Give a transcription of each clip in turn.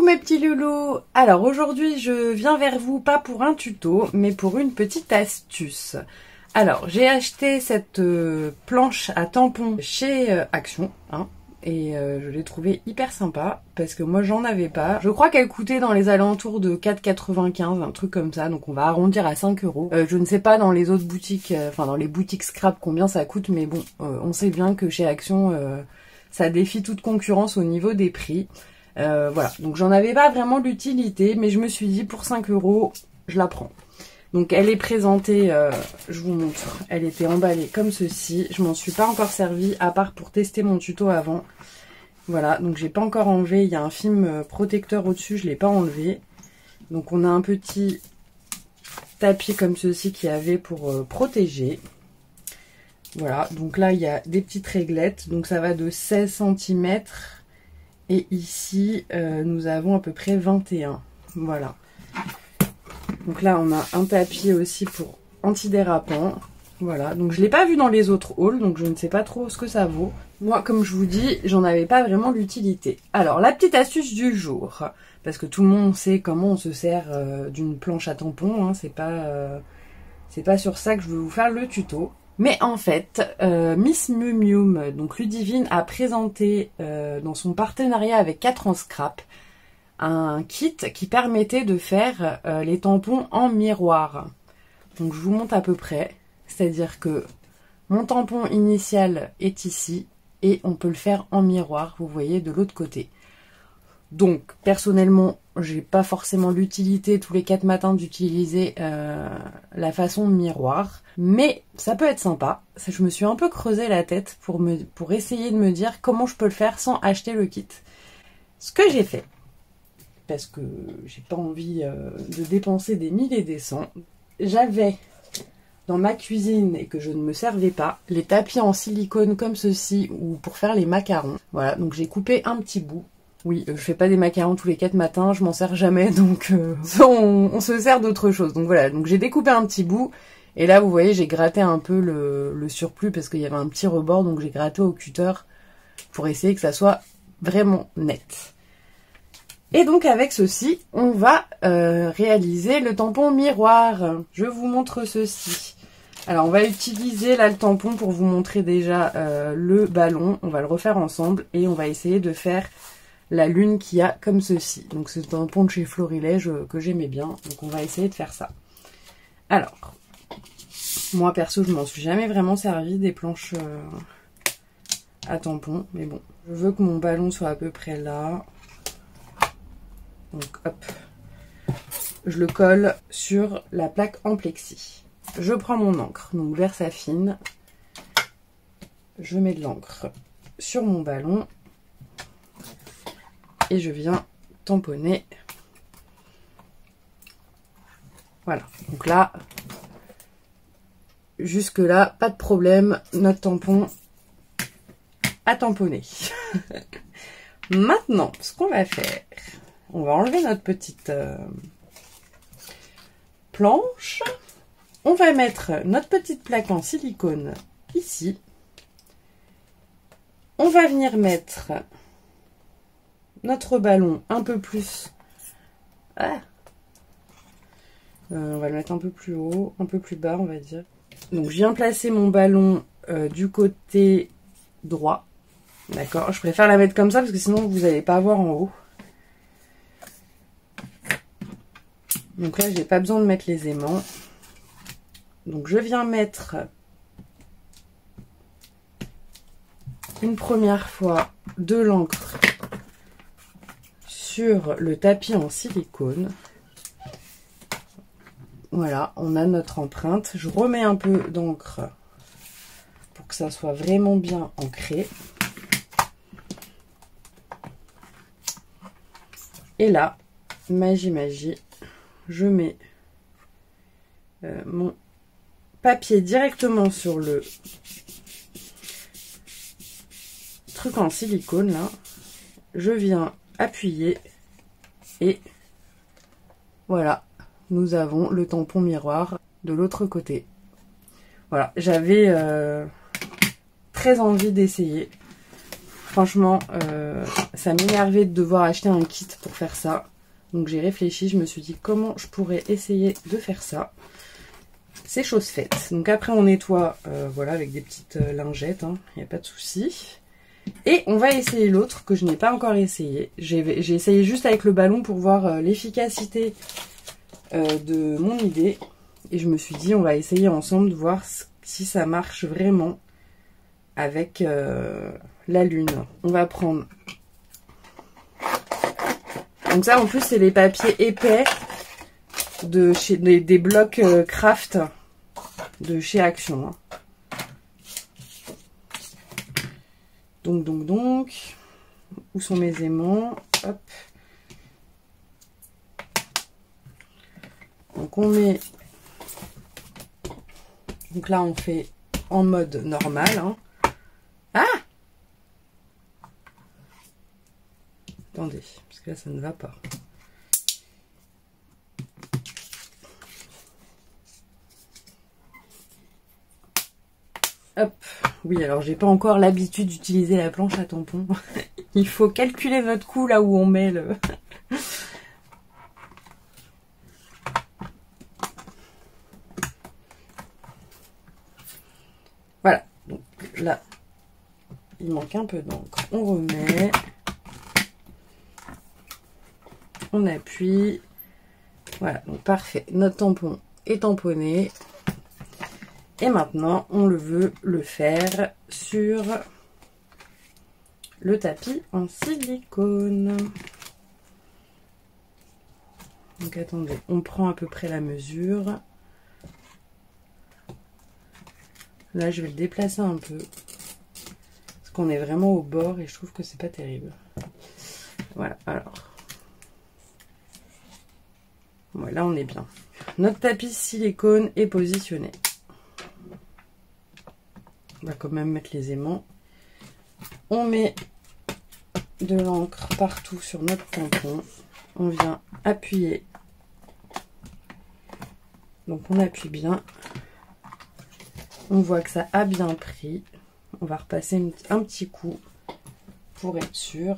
mes petits loulous. Alors aujourd'hui je viens vers vous pas pour un tuto mais pour une petite astuce. Alors j'ai acheté cette planche à tampons chez Action et je l'ai trouvée hyper sympa parce que moi j'en avais pas. Je crois qu'elle coûtait dans les alentours de 4,95, un truc comme ça, donc on va arrondir à 5 euros. Je ne sais pas dans les autres boutiques, enfin dans les boutiques scrap combien ça coûte, mais bon, on sait bien que chez Action ça défie toute concurrence au niveau des prix. Voilà, donc j'en avais pas vraiment l'utilité, mais je me suis dit pour 5 euros, je la prends. Donc elle est présentée, je vous montre, elle était emballée comme ceci. Je m'en suis pas encore servi à part pour tester mon tuto avant. Voilà, donc j'ai pas encore enlevé, il y a un film protecteur au-dessus, je l'ai pas enlevé. Donc on a un petit tapis comme ceci qui avait pour protéger. Voilà, donc là il y a des petites réglettes, donc ça va de 16 cm. Et ici, nous avons à peu près 21. Voilà. Donc là, on a un tapis aussi pour antidérapant. Voilà. Donc je ne l'ai pas vu dans les autres hauls, donc je ne sais pas trop ce que ça vaut. Moi, comme je vous dis, j'en avais pas vraiment l'utilité. Alors, la petite astuce du jour. Parce que tout le monde sait comment on se sert d'une planche à tampons. C'est pas sur ça que je veux vous faire le tuto. Mais en fait, Miss Miu Miu, donc Ludivine, a présenté dans son partenariat avec 4 en scrap un kit qui permettait de faire les tampons en miroir. Donc je vous montre à peu près, c'est-à-dire que mon tampon initial est ici et on peut le faire en miroir, vous voyez, de l'autre côté. Donc personnellement, j'ai pas forcément l'utilité tous les 4 matins d'utiliser la façon miroir, mais ça peut être sympa. Je me suis un peu creusé la tête pour essayer de me dire comment je peux le faire sans acheter le kit. Ce que j'ai fait, parce que j'ai pas envie de dépenser des 1000 et des cents, j'avais dans ma cuisine et que je ne me servais pas les tapis en silicone comme ceci ou pour faire les macarons. Voilà, donc j'ai coupé un petit bout. Oui, je fais pas des macarons tous les 4 matins, je m'en sers jamais, donc on se sert d'autre chose. Donc voilà, donc j'ai découpé un petit bout, et là vous voyez j'ai gratté un peu le surplus parce qu'il y avait un petit rebord, donc j'ai gratté au cutter pour essayer que ça soit vraiment net. Et donc avec ceci, on va réaliser le tampon miroir. Je vous montre ceci. Alors on va utiliser là le tampon pour vous montrer déjà le ballon, on va le refaire ensemble et on va essayer de faire la lune qu'il y a comme ceci. Donc c'est un tampon de chez Florilège que j'aimais bien. Donc on va essayer de faire ça. Alors, moi perso je m'en suis jamais vraiment servi des planches à tampons. Mais bon, je veux que mon ballon soit à peu près là. Donc hop, je le colle sur la plaque en plexi. Je prends mon encre, donc Versafine. Je mets de l'encre sur mon ballon. Et je viens tamponner. Voilà, donc là, jusque là, pas de problème, notre tampon a tamponné. Maintenant, ce qu'on va faire, on va enlever notre petite planche. On va mettre notre petite plaque en silicone ici. On va venir mettre notre ballon un peu plus. On va le mettre un peu plus haut, un peu plus bas, on va dire. Donc, je viens placer mon ballon du côté droit. D'accord, je préfère la mettre comme ça parce que sinon vous n'allez pas voir en haut. Donc là, j'ai pas besoin de mettre les aimants. Donc, je viens mettre une première fois de l'encre sur le tapis en silicone. Voilà, on a notre empreinte. Je remets un peu d'encre pour que ça soit vraiment bien ancré. Et là, magie, je mets mon papier directement sur le truc en silicone là. Je viens appuyer et voilà, nous avons le tampon miroir de l'autre côté. Voilà, j'avais très envie d'essayer. Franchement, ça m'énervait de devoir acheter un kit pour faire ça. Donc j'ai réfléchi, je me suis dit comment je pourrais essayer de faire ça. C'est chose faite. Donc après on nettoie, voilà, avec des petites lingettes, il n'y a pas de souci. Et on va essayer l'autre que je n'ai pas encore essayé. J'ai essayé juste avec le ballon pour voir l'efficacité de mon idée. Et je me suis dit on va essayer ensemble de voir si ça marche vraiment avec la lune. On va prendre... Donc ça en plus c'est les papiers épais de chez des blocs craft de chez Action. Donc, où sont mes aimants? Hop. Donc on met... Donc là on fait en mode normal. Ah! Attendez, parce que là ça ne va pas. Hop, oui, alors j'ai pas encore l'habitude d'utiliser la planche à tampons. Il faut calculer notre coup là où on met le... Voilà, donc là, il manque un peu d'encre. On remet. On appuie. Voilà, donc parfait. Notre tampon est tamponné. Et maintenant, on veut le faire sur le tapis en silicone. Donc attendez, on prend à peu près la mesure. Là, je vais le déplacer un peu. Parce qu'on est vraiment au bord et je trouve que c'est pas terrible. Voilà, alors. Voilà, on est bien. Notre tapis silicone est positionné. On va quand même mettre les aimants. On met de l'encre partout sur notre tampon. On vient appuyer. Donc on appuie bien. On voit que ça a bien pris. On va repasser un petit coup pour être sûr.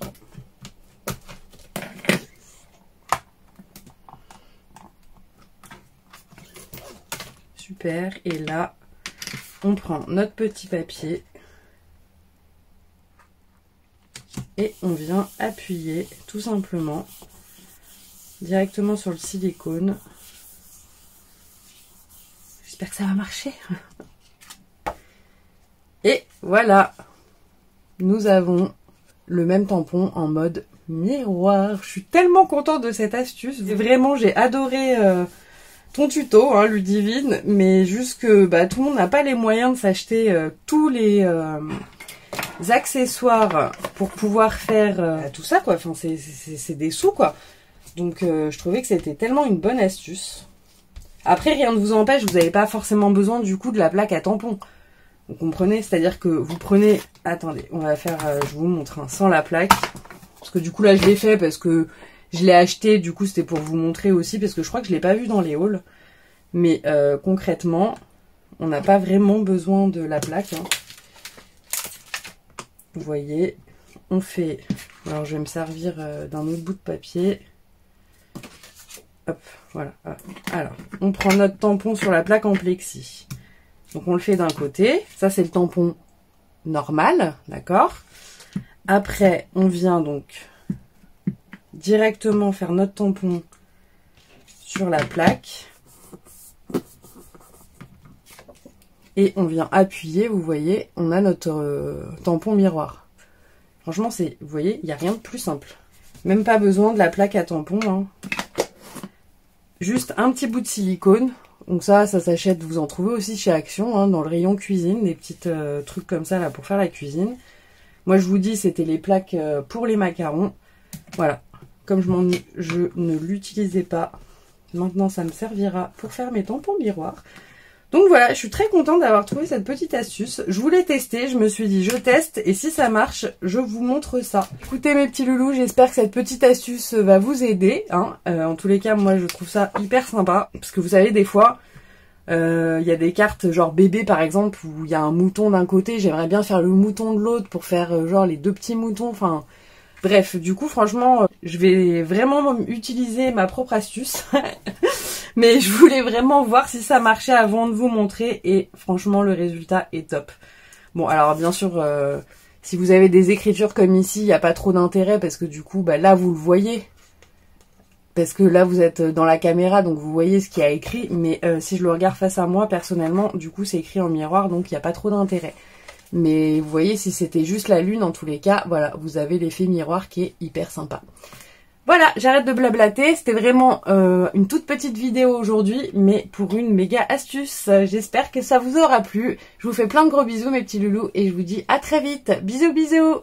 Super. Et là, on prend notre petit papier et on vient appuyer tout simplement directement sur le silicone. J'espère que ça va marcher. Et voilà, nous avons le même tampon en mode miroir. Je suis tellement contente de cette astuce. Vraiment, j'ai adoré ton tuto, hein, Ludivine, mais juste que tout le monde n'a pas les moyens de s'acheter tous les accessoires pour pouvoir faire tout ça, quoi. Enfin, c'est des sous, quoi. Donc, je trouvais que c'était tellement une bonne astuce. Après, rien ne vous empêche, vous n'avez pas forcément besoin du coup de la plaque à tampon. Vous comprenez? C'est-à-dire que vous prenez... Attendez, on va faire... je vous montre sans la plaque. Parce que du coup, là, je l'ai fait parce que je l'ai acheté. Du coup, c'était pour vous montrer aussi. Parce que je crois que je ne l'ai pas vu dans les hauls. Mais concrètement, on n'a pas vraiment besoin de la plaque. Vous voyez, on fait... Alors, je vais me servir d'un autre bout de papier. Hop, voilà. Alors, on prend notre tampon sur la plaque en plexi. Donc on le fait d'un côté, ça c'est le tampon normal, d'accord? Après, on vient donc directement faire notre tampon sur la plaque. Et on vient appuyer, vous voyez, on a notre tampon miroir. Franchement, vous voyez, il n'y a rien de plus simple. Même pas besoin de la plaque à tampon. Juste un petit bout de silicone. Donc ça s'achète, vous en trouvez aussi chez Action, dans le rayon cuisine, des petits trucs comme ça là pour faire la cuisine. Moi je vous dis, c'était les plaques pour les macarons. Voilà, comme je ne l'utilisais pas, maintenant ça me servira pour faire mes tampons miroirs. Donc voilà, je suis très contente d'avoir trouvé cette petite astuce. Je voulais tester, je me suis dit je teste et si ça marche, je vous montre ça. Écoutez mes petits loulous, j'espère que cette petite astuce va vous aider. En tous les cas, moi je trouve ça hyper sympa. Parce que vous savez, des fois, Il y a des cartes genre bébé par exemple où il y a un mouton d'un côté, j'aimerais bien faire le mouton de l'autre pour faire genre les deux petits moutons, enfin bref, du coup franchement je vais vraiment utiliser ma propre astuce mais je voulais vraiment voir si ça marchait avant de vous montrer et franchement le résultat est top. Bon alors bien sûr si vous avez des écritures comme ici il n'y a pas trop d'intérêt parce que du coup bah, là vous le voyez. Parce que là, vous êtes dans la caméra, donc vous voyez ce qu'il y a écrit. Mais si je le regarde face à moi, personnellement, du coup, c'est écrit en miroir, donc il n'y a pas trop d'intérêt. Mais vous voyez, si c'était juste la lune, en tous les cas, voilà, vous avez l'effet miroir qui est hyper sympa. Voilà, j'arrête de blablater. C'était vraiment une toute petite vidéo aujourd'hui, mais pour une méga astuce. J'espère que ça vous aura plu. Je vous fais plein de gros bisous, mes petits loulous, et je vous dis à très vite. Bisous, bisous!